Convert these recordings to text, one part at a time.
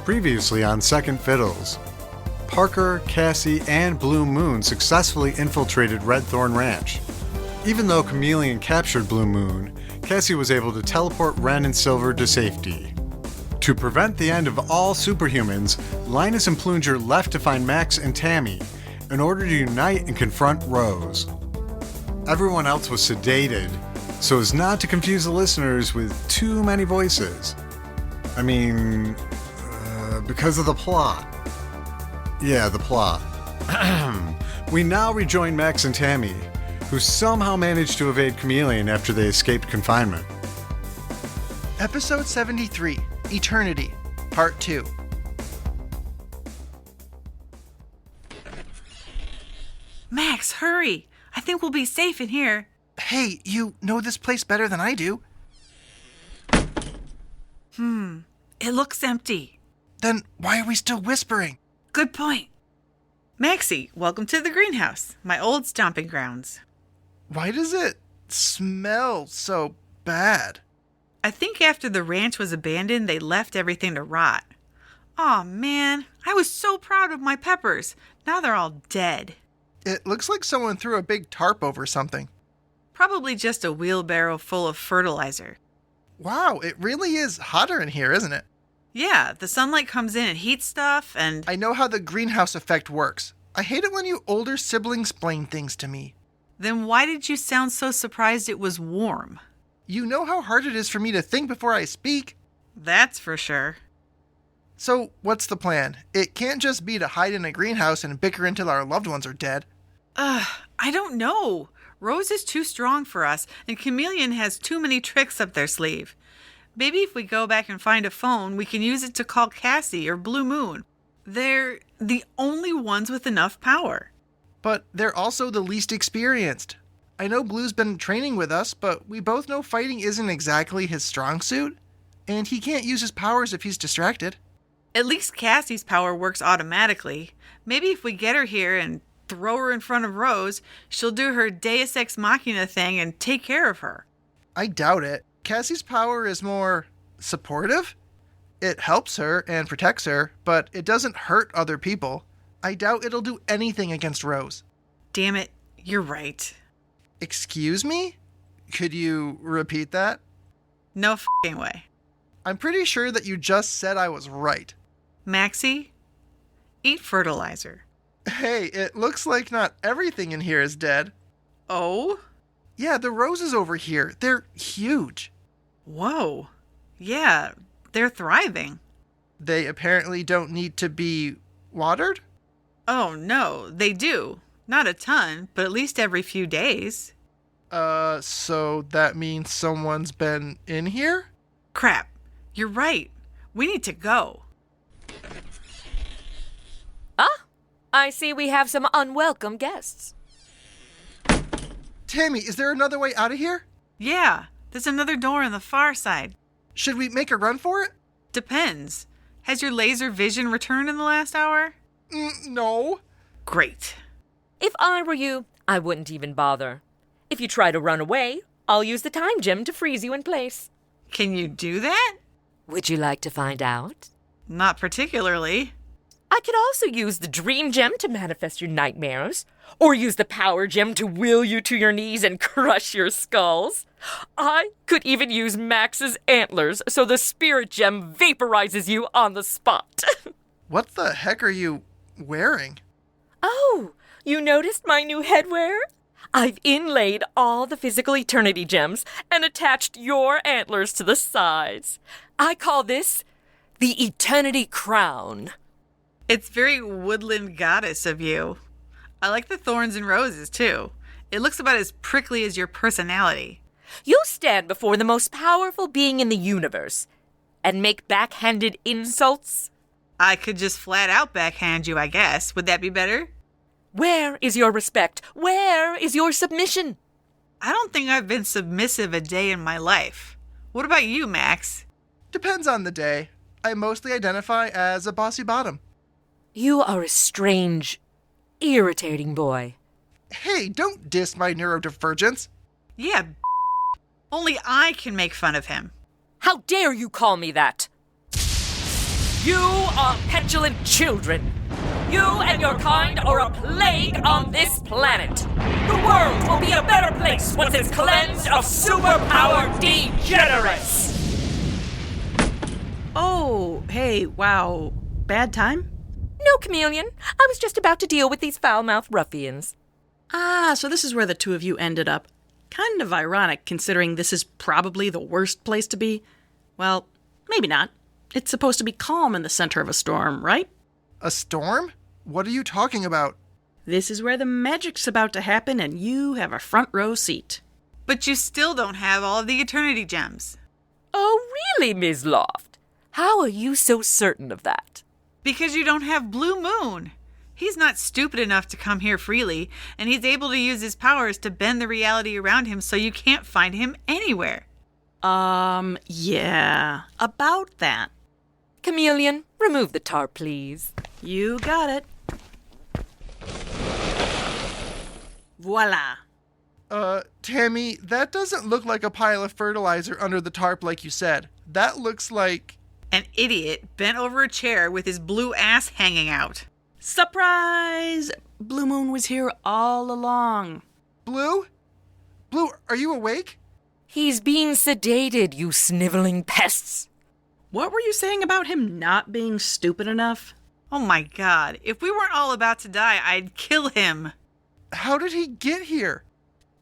Previously on Second Fiddles, Parker, Cassie, and Blue Moon successfully infiltrated Red Thorn Ranch. Even though Chameleon captured Blue Moon, Cassie was able to teleport Ren and Silver to safety. To prevent the end of all superhumans, Linus and Plunger left to find Max and Tammy in order to unite and confront Rose. Everyone else was sedated, so as not to confuse the listeners with too many voices. Because of the plot. Yeah, the plot. We now rejoin Max and Tammy, who somehow managed to evade Chameleon after they escaped confinement. Episode 73, Eternity, Part 2. Max, hurry! I think we'll be safe in here. Hey, you know this place better than I do. It looks empty. Then why are we still whispering? Good point. Maxie, welcome to the greenhouse, my old stomping grounds. Why does it smell so bad? I think after the ranch was abandoned, they left everything to rot. Aw, man, I was so proud of my peppers. Now they're all dead. It looks like someone threw a big tarp over something. Probably just a wheelbarrow full of fertilizer. Wow, it really is hotter in here, isn't it? Yeah, the sunlight comes in and heats stuff, and... I know how the greenhouse effect works. I hate it when you older siblings explain things to me. Then why did you sound so surprised it was warm? You know how hard it is for me to think before I speak. That's for sure. So, what's the plan? It can't just be to hide in a greenhouse and bicker until our loved ones are dead. I don't know. Rose is too strong for us, and Chameleon has too many tricks up their sleeve. Maybe if we go back and find a phone, we can use it to call Cassie or Blue Moon. They're the only ones with enough power. But they're also the least experienced. I know Blue's been training with us, but we both know fighting isn't exactly his strong suit, and he can't use his powers if he's distracted. At least Cassie's power works automatically. Maybe if we get her here and throw her in front of Rose, she'll do her Deus Ex Machina thing and take care of her. I doubt it. Cassie's power is more supportive. It helps her and protects her, but it doesn't hurt other people. I doubt it'll do anything against Rose. Damn it, you're right. Excuse me? Could you repeat that? No f***ing way. I'm pretty sure that you just said I was right. Maxie, eat fertilizer. Hey, it looks like not everything in here is dead. Oh? Yeah, the roses over here, they're huge. Whoa. Yeah, they're thriving. They apparently don't need to be watered? Oh, no, they do. Not a ton, but at least every few days. So that means someone's been in here? Crap. You're right. We need to go. I see we have some unwelcome guests. Tammy, is there another way out of here? Yeah, there's another door on the far side. Should we make a run for it? Depends. Has your laser vision returned in the last hour? No. Great. If I were you, I wouldn't even bother. If you try to run away, I'll use the time gem to freeze you in place. Can you do that? Would you like to find out? Not particularly. I could also use the dream gem to manifest your nightmares, or use the power gem to will you to your knees and crush your skulls. I could even use Max's antlers so the spirit gem vaporizes you on the spot. What the heck are you wearing? Oh, you noticed my new headwear? I've inlaid all the physical eternity gems and attached your antlers to the sides. I call this the Eternity Crown. It's very woodland goddess of you. I like the thorns and roses, too. It looks about as prickly as your personality. You'll stand before the most powerful being in the universe and make backhanded insults? I could just flat out backhand you, I guess. Would that be better? Where is your respect? Where is your submission? I don't think I've been submissive a day in my life. What about you, Max? Depends on the day. I mostly identify as a bossy bottom. You are a strange, irritating boy. Hey, don't diss my neurodivergence. Yeah, only I can make fun of him. How dare you call me that? You are petulant children. You and your kind are a plague on this planet. The world will be a better place once it's cleansed of superpower degenerates. Oh, hey, wow. Bad time? No, Chameleon. I was just about to deal with these foul-mouthed ruffians. Ah, so this is where the two of you ended up. Kind of ironic, considering this is probably the worst place to be. Well, maybe not. It's supposed to be calm in the center of a storm, right? A storm? What are you talking about? This is where the magic's about to happen, and you have a front row seat. But you still don't have all of the Eternity Gems. Oh, really, Ms. Loft? How are you so certain of that? Because you don't have Blue Moon. He's not stupid enough to come here freely, and he's able to use his powers to bend the reality around him so you can't find him anywhere. Yeah, about that. Chameleon, remove the tarp, please. You got it. Voila. Tammy, that doesn't look like a pile of fertilizer under the tarp like you said. That looks like... An idiot bent over a chair with his blue ass hanging out. Surprise! Blue Moon was here all along. Blue? Blue, are you awake? He's being sedated, you sniveling pests. What were you saying about him not being stupid enough? Oh my god, if we weren't all about to die, I'd kill him. How did he get here?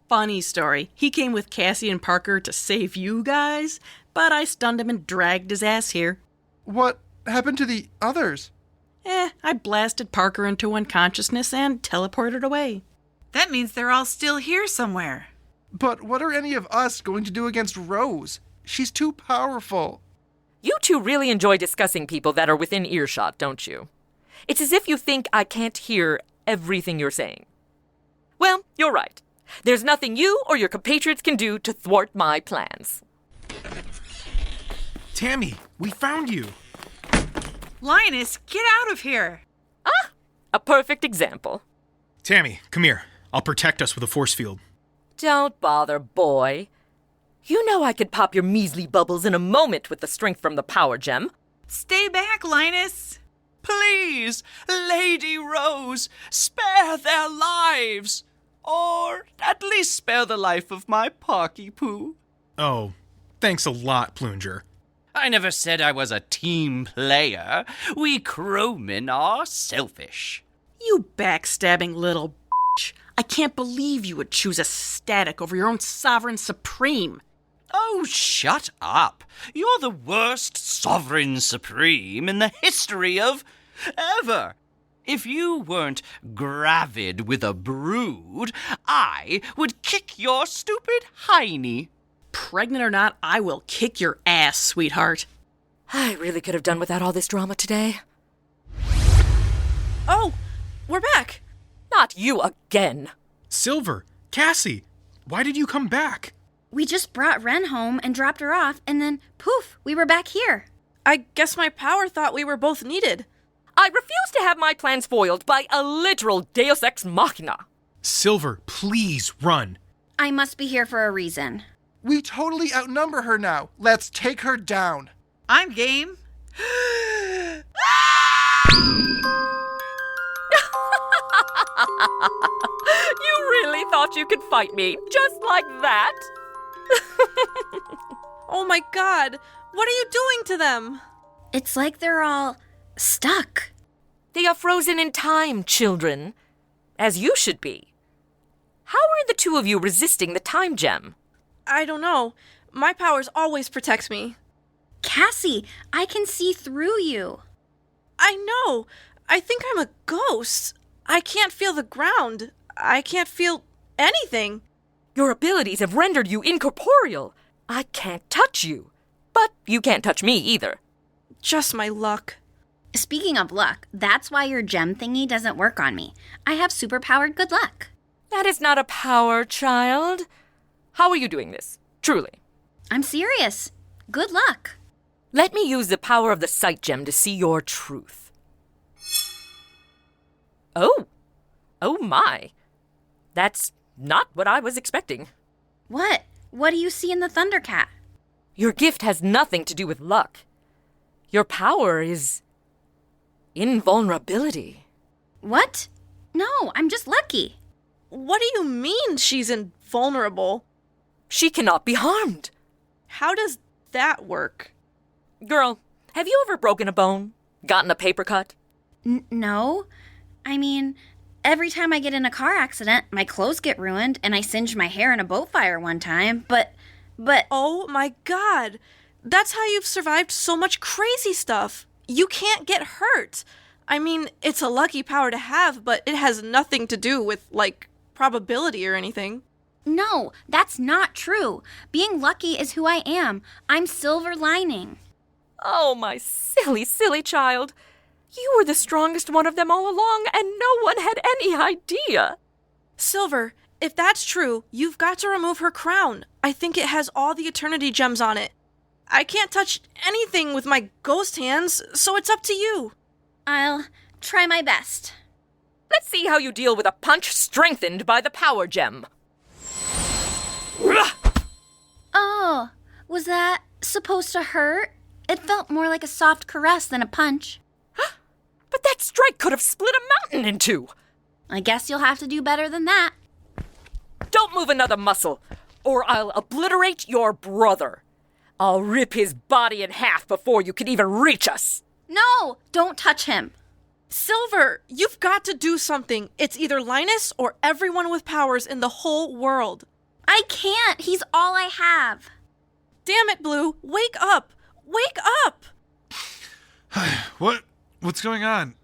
Funny story. He came with Cassie and Parker to save you guys, but I stunned him and dragged his ass here. What happened to the others? I blasted Parker into unconsciousness and teleported away. That means they're all still here somewhere. But what are any of us going to do against Rose? She's too powerful. You two really enjoy discussing people that are within earshot, don't you? It's as if you think I can't hear everything you're saying. Well, you're right. There's nothing you or your compatriots can do to thwart my plans. Tammy, we found you. Linus, get out of here. Ah, a perfect example. Tammy, come here. I'll protect us with a force field. Don't bother, boy. You know I could pop your measly bubbles in a moment with the strength from the power gem. Stay back, Linus. Please, Lady Rose, spare their lives. Or at least spare the life of my Parky Poo. Oh, thanks a lot, Plunger. I never said I was a team player. We crowmen are selfish. You backstabbing little bitch. I can't believe you would choose a static over your own sovereign supreme. Oh, shut up. You're the worst sovereign supreme in the history of ever. If you weren't gravid with a brood, I would kick your stupid hiney. Pregnant or not, I will kick your ass, sweetheart. I really could have done without all this drama today. Oh, we're back. Not you again. Silver, Cassie, why did you come back? We just brought Ren home and dropped her off, and then, poof, we were back here. I guess my power thought we were both needed. I refuse to have my plans foiled by a literal deus ex machina. Silver, please run. I must be here for a reason. We totally outnumber her now. Let's take her down. I'm game. You really thought you could fight me just like that? Oh my god, what are you doing to them? It's like they're all stuck. They are frozen in time, children. As you should be. How are the two of you resisting the time gem? I don't know. My powers always protect me. Cassie, I can see through you. I know. I think I'm a ghost. I can't feel the ground. I can't feel anything. Your abilities have rendered you incorporeal. I can't touch you. But you can't touch me either. Just my luck. Speaking of luck, that's why your gem thingy doesn't work on me. I have superpowered good luck. That is not a power, child. How are you doing this? Truly. I'm serious. Good luck. Let me use the power of the sight gem to see your truth. Oh. Oh my. That's not what I was expecting. What? What do you see in the Thundercat? Your gift has nothing to do with luck. Your power is Invulnerability. What? No, I'm just lucky. What do you mean she's invulnerable? She cannot be harmed. How does that work? Girl, have you ever broken a bone? Gotten a paper cut? No. I mean, every time I get in a car accident, my clothes get ruined, and I singed my hair in a boat fire one time, but... Oh my god! That's how you've survived so much crazy stuff! You can't get hurt! I mean, it's a lucky power to have, but it has nothing to do with, probability or anything. No, that's not true. Being lucky is who I am. I'm silver lining. Oh, my silly, silly child. You were the strongest one of them all along, and no one had any idea. Silver, if that's true, you've got to remove her crown. I think it has all the eternity gems on it. I can't touch anything with my ghost hands, so it's up to you. I'll try my best. Let's see how you deal with a punch strengthened by the power gem. Oh, was that supposed to hurt? It felt more like a soft caress than a punch. But that strike could have split a mountain in two. I guess you'll have to do better than that. Don't move another muscle, or I'll obliterate your brother. I'll rip his body in half before you can even reach us. No, don't touch him. Silver, you've got to do something. It's either Linus or everyone with powers in the whole world. I can't. He's all I have. Damn it, Blue. Wake up. Wake up. What's going on?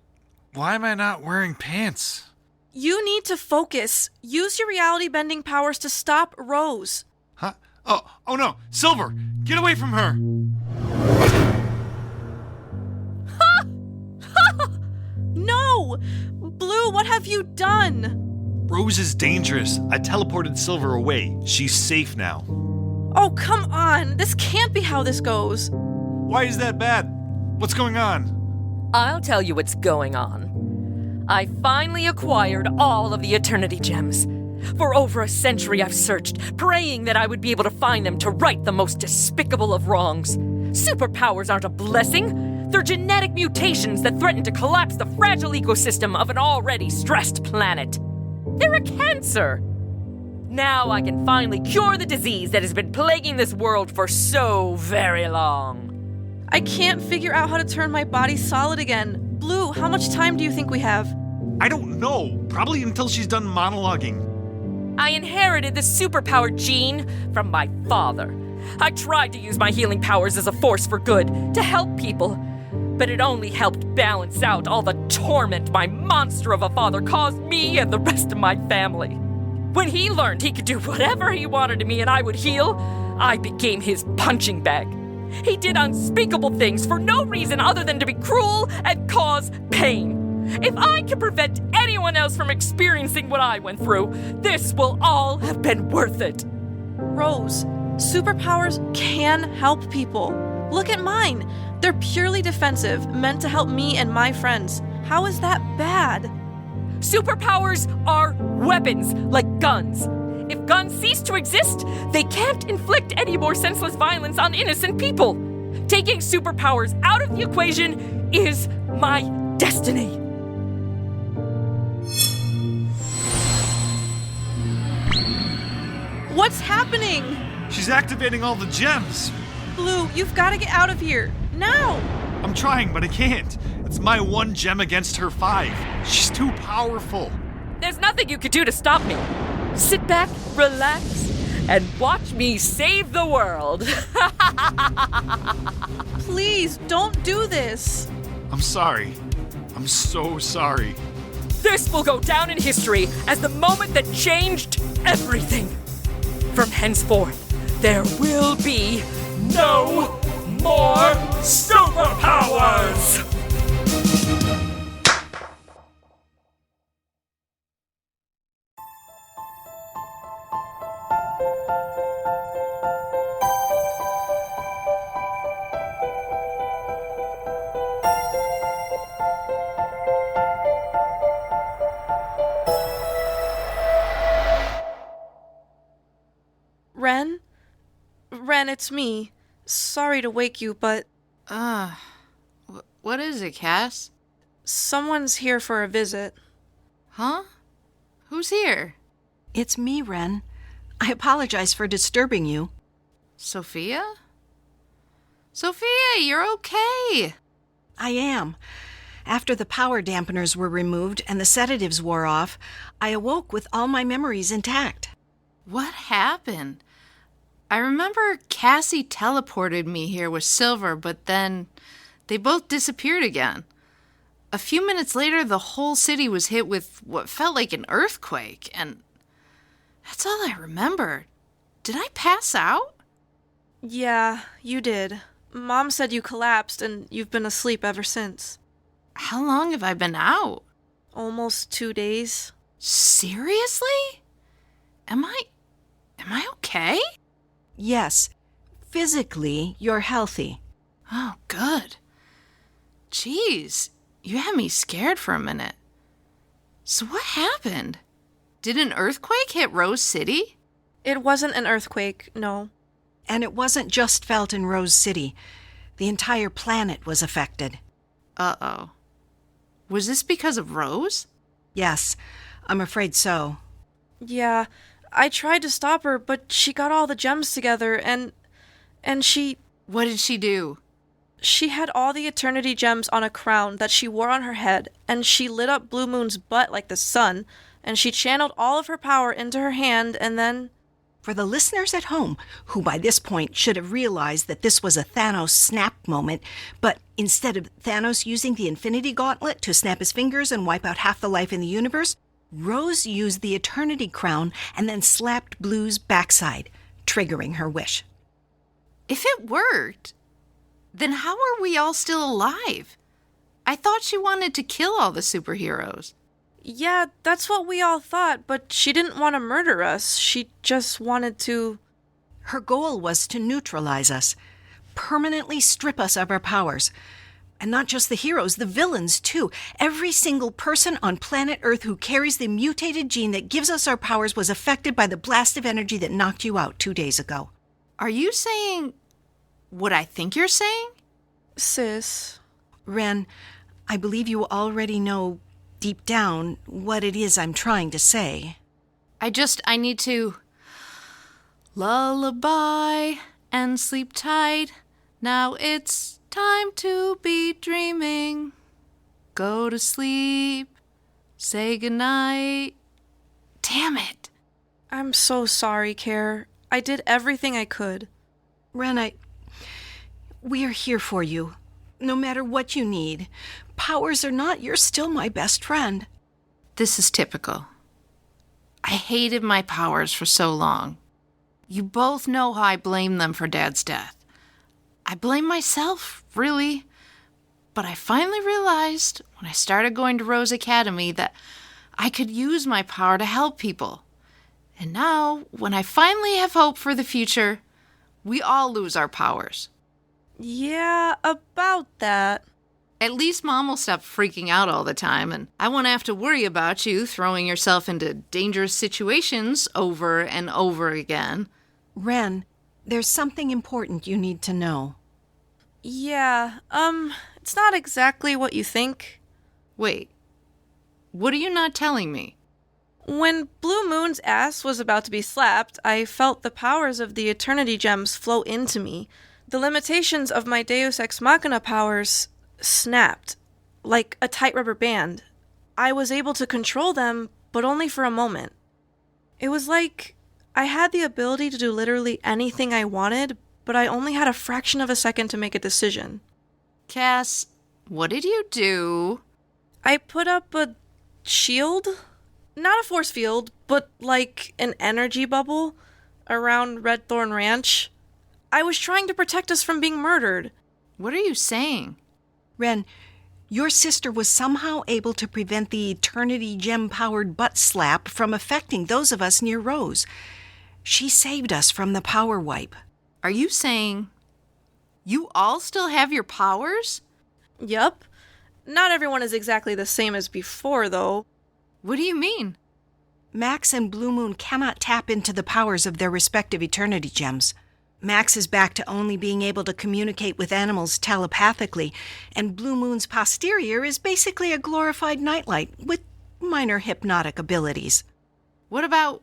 Why am I not wearing pants? You need to focus. Use your reality-bending powers to stop Rose. Huh? Oh no! Silver! Get away from her! No! Blue, what have you done? Rose is dangerous. I teleported Silver away. She's safe now. Oh, come on. This can't be how this goes. Why is that bad? What's going on? I'll tell you what's going on. I finally acquired all of the Eternity Gems. For over a century I've searched, praying that I would be able to find them to right the most despicable of wrongs. Superpowers aren't a blessing. They're genetic mutations that threaten to collapse the fragile ecosystem of an already stressed planet. They're a cancer. Now I can finally cure the disease that has been plaguing this world for so very long. I can't figure out how to turn my body solid again. Blue, how much time do you think we have? I don't know. Probably until she's done monologuing. I inherited the superpower gene from my father. I tried to use my healing powers as a force for good, to help people. But it only helped balance out all the torment my monster of a father caused me and the rest of my family. When he learned he could do whatever he wanted to me and I would heal, I became his punching bag. He did unspeakable things for no reason other than to be cruel and cause pain. If I can prevent anyone else from experiencing what I went through, this will all have been worth it. Rose, superpowers can help people. Look at mine. They're purely defensive, meant to help me and my friends. How is that bad? Superpowers are weapons, like guns. If guns cease to exist, they can't inflict any more senseless violence on innocent people. Taking superpowers out of the equation is my destiny. What's happening? She's activating all the gems. Blue, you've got to get out of here. Now! I'm trying, but I can't. It's my one gem against her 5. She's too powerful. There's nothing you could do to stop me. Sit back, relax, and watch me save the world. Please, don't do this. I'm sorry. I'm so sorry. This will go down in history as the moment that changed everything. From henceforth, there will be no more superpowers! Ren? Ren, it's me. Sorry to wake you, but... What is it, Cass? Someone's here for a visit. Huh? Who's here? It's me, Ren. I apologize for disturbing you. Sophia? Sophia, you're okay. I am. After the power dampeners were removed and the sedatives wore off, I awoke with all my memories intact. What happened? I remember Cassie teleported me here with Silver, but then they both disappeared again. A few minutes later, the whole city was hit with what felt like an earthquake, and that's all I remember. Did I pass out? Yeah, you did. Mom said you collapsed and you've been asleep ever since. How long have I been out? Almost 2 days. Seriously? Am I okay? Yes. Physically, you're healthy. Oh, good. Jeez, you had me scared for a minute. So what happened? Did an earthquake hit Rose City? It wasn't an earthquake, no. And it wasn't just felt in Rose City. The entire planet was affected. Uh-oh. Was this because of Rose? Yes, I'm afraid so. Yeah, I tried to stop her, but she got all the gems together and she... What did she do? She had all the Eternity Gems on a crown that she wore on her head, and she lit up Blue Moon's butt like the sun, and she channeled all of her power into her hand, and then... For the listeners at home, who by this point should have realized that this was a Thanos snap moment, but instead of Thanos using the Infinity Gauntlet to snap his fingers and wipe out half the life in the universe, Rose used the Eternity Crown and then slapped Blue's backside, triggering her wish. If it worked, then how are we all still alive? I thought she wanted to kill all the superheroes. Yeah, that's what we all thought, but she didn't want to murder us. She just wanted to... Her goal was to neutralize us, permanently strip us of our powers. And not just the heroes, the villains too. Every single person on planet Earth who carries the mutated gene that gives us our powers was affected by the blast of energy that knocked you out 2 days ago. Are you saying what I think you're saying? Sis. Ren, I believe you already know deep down what it is I'm trying to say. I need to lullaby and sleep tight. Now it's time to be dreaming. Go to sleep. Say goodnight. Damn it. I'm so sorry, Care. I did everything I could. Ren, we're here for you. No matter what you need. Powers or not, you're still my best friend. This is typical. I hated my powers for so long. You both know how I blame them for Dad's death. I blame myself, really. But I finally realized when I started going to Rose Academy that I could use my power to help people. And now, when I finally have hope for the future, we all lose our powers. Yeah, about that. At least Mom will stop freaking out all the time, and I won't have to worry about you throwing yourself into dangerous situations over and over again. Ren, there's something important you need to know. Yeah, it's not exactly what you think. Wait, what are you not telling me? When Blue Moon's ass was about to be slapped, I felt the powers of the Eternity Gems flow into me. The limitations of my Deus Ex Machina powers snapped, like a tight rubber band. I was able to control them, but only for a moment. It was like I had the ability to do literally anything I wanted, but I only had a fraction of a second to make a decision. Cass, what did you do? I put up a shield? Not a force field, but like an energy bubble around Red Thorn Ranch. I was trying to protect us from being murdered. What are you saying? Ren, your sister was somehow able to prevent the Eternity Gem-powered butt slap from affecting those of us near Rose. She saved us from the power wipe. Are you saying you all still have your powers? Yup. Not everyone is exactly the same as before, though. What do you mean? Max and Blue Moon cannot tap into the powers of their respective Eternity Gems. Max is back to only being able to communicate with animals telepathically, and Blue Moon's posterior is basically a glorified nightlight with minor hypnotic abilities. What about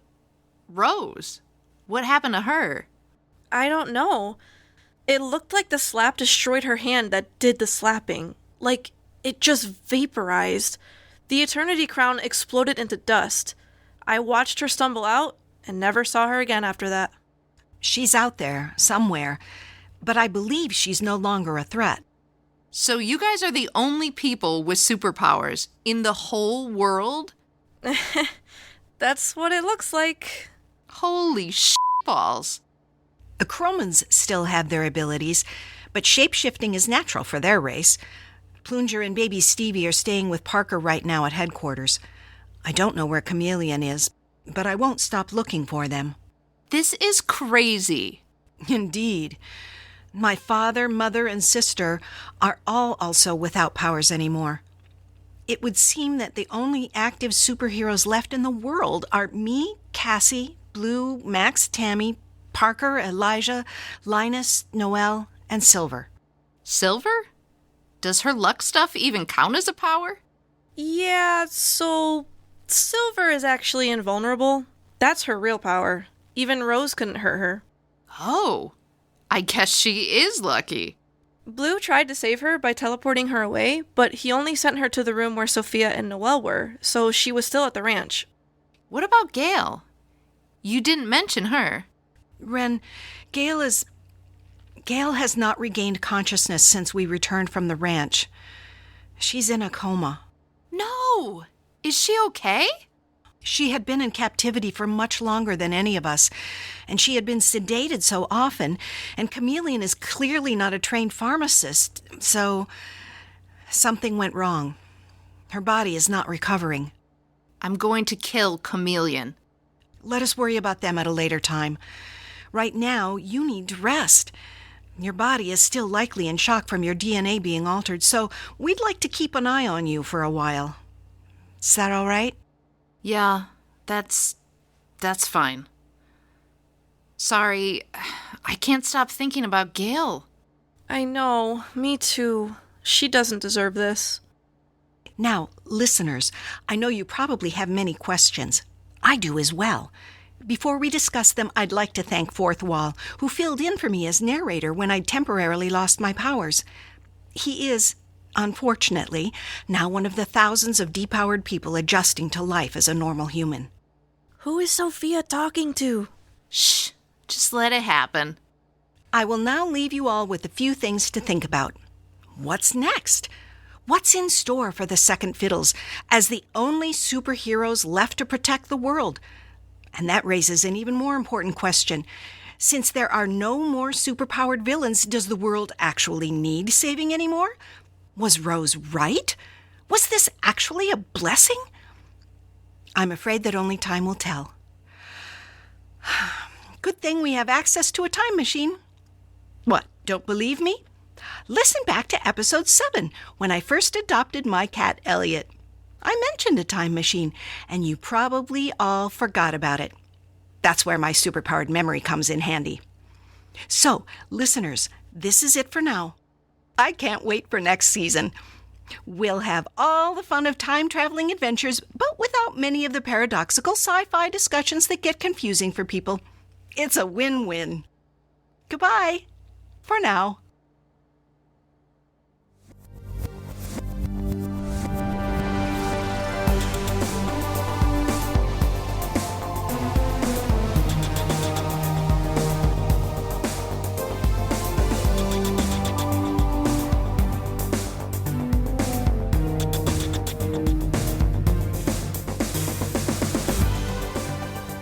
Rose? What happened to her? I don't know. It looked like the slap destroyed her hand that did the slapping. Like, it just vaporized. The Eternity Crown exploded into dust. I watched her stumble out and never saw her again after that. She's out there, somewhere, but I believe she's no longer a threat. So you guys are the only people with superpowers in the whole world? That's what it looks like. Holy balls. The Chromans still have their abilities, but shape-shifting is natural for their race. Plunger and baby Stevie are staying with Parker right now at headquarters. I don't know where Chameleon is, but I won't stop looking for them. This is crazy. Indeed. My father, mother, and sister are all also without powers anymore. It would seem that the only active superheroes left in the world are me, Cassie, Blue, Max, Tammy, Parker, Elijah, Linus, Noelle, and Silver. Silver? Does her luck stuff even count as a power? Yeah, so Silver is actually invulnerable. That's her real power. Even Rose couldn't hurt her. Oh, I guess she is lucky. Blue tried to save her by teleporting her away, but he only sent her to the room where Sophia and Noelle were, so she was still at the ranch. What about Gail? You didn't mention her. Ren, Gail has not regained consciousness since we returned from the ranch. She's in a coma. No! Is she okay? She had been in captivity for much longer than any of us, and she had been sedated so often, and Chameleon is clearly not a trained pharmacist, so something went wrong. Her body is not recovering. I'm going to kill Chameleon. Let us worry about them at a later time. Right now, you need to rest. Your body is still likely in shock from your DNA being altered, so we'd like to keep an eye on you for a while. Is that all right? Yeah, that's fine. Sorry, I can't stop thinking about Gail. I know, me too. She doesn't deserve this. Now, listeners, I know you probably have many questions. I do as well. Before we discuss them, I'd like to thank Fourth Wall, who filled in for me as narrator when I'd temporarily lost my powers. He is, unfortunately, now one of the thousands of depowered people adjusting to life as a normal human. Who is Sophia talking to? Shh, just let it happen. I will now leave you all with a few things to think about. What's next? What's in store for the Second Fiddles as the only superheroes left to protect the world? And that raises an even more important question. Since there are no more superpowered villains, does the world actually need saving anymore? Was Rose right? Was this actually a blessing? I'm afraid that only time will tell. Good thing we have access to a time machine. What, don't believe me? Listen back to episode 7, when I first adopted my cat Elliot. I mentioned a time machine, and you probably all forgot about it. That's where my superpowered memory comes in handy. So, listeners, this is it for now. I can't wait for next season. We'll have all the fun of time-traveling adventures, but without many of the paradoxical sci-fi discussions that get confusing for people. It's a win-win. Goodbye, for now.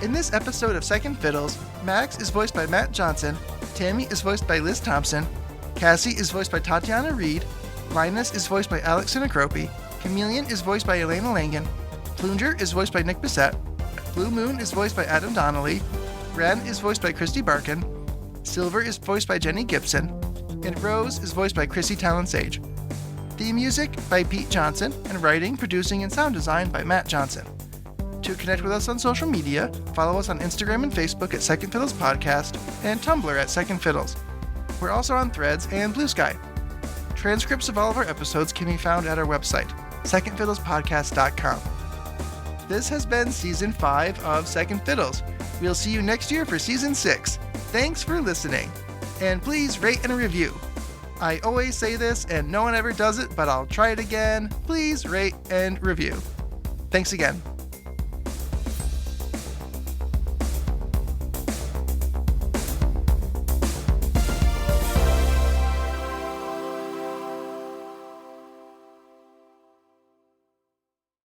In this episode of Second Fiddles, Max is voiced by Matt Johnson, Tammy is voiced by Liz Thompson, Cassie is voiced by Tatiana Reed, Linus is voiced by Alex Sinacropi, Chameleon is voiced by Elena Langan, Plunger is voiced by Nick Bissett, Blue Moon is voiced by Adam Donnelly, Ren is voiced by Christy Barkin, Silver is voiced by Jenny Gibson, and Rose is voiced by Chrissy Talon Sage. Theme music by Pete Johnson, and writing, producing, and sound design by Matt Johnson. To connect with us on social media, follow us on Instagram and Facebook at Second Fiddles Podcast and Tumblr at Second Fiddles. We're also on Threads and Blue Sky. Transcripts of all of our episodes can be found at our website, secondfiddlespodcast.com. This has been Season 5 of Second Fiddles. We'll see you next year for Season 6. Thanks for listening. And please rate and review. I always say this and no one ever does it, but I'll try it again. Please rate and review. Thanks again.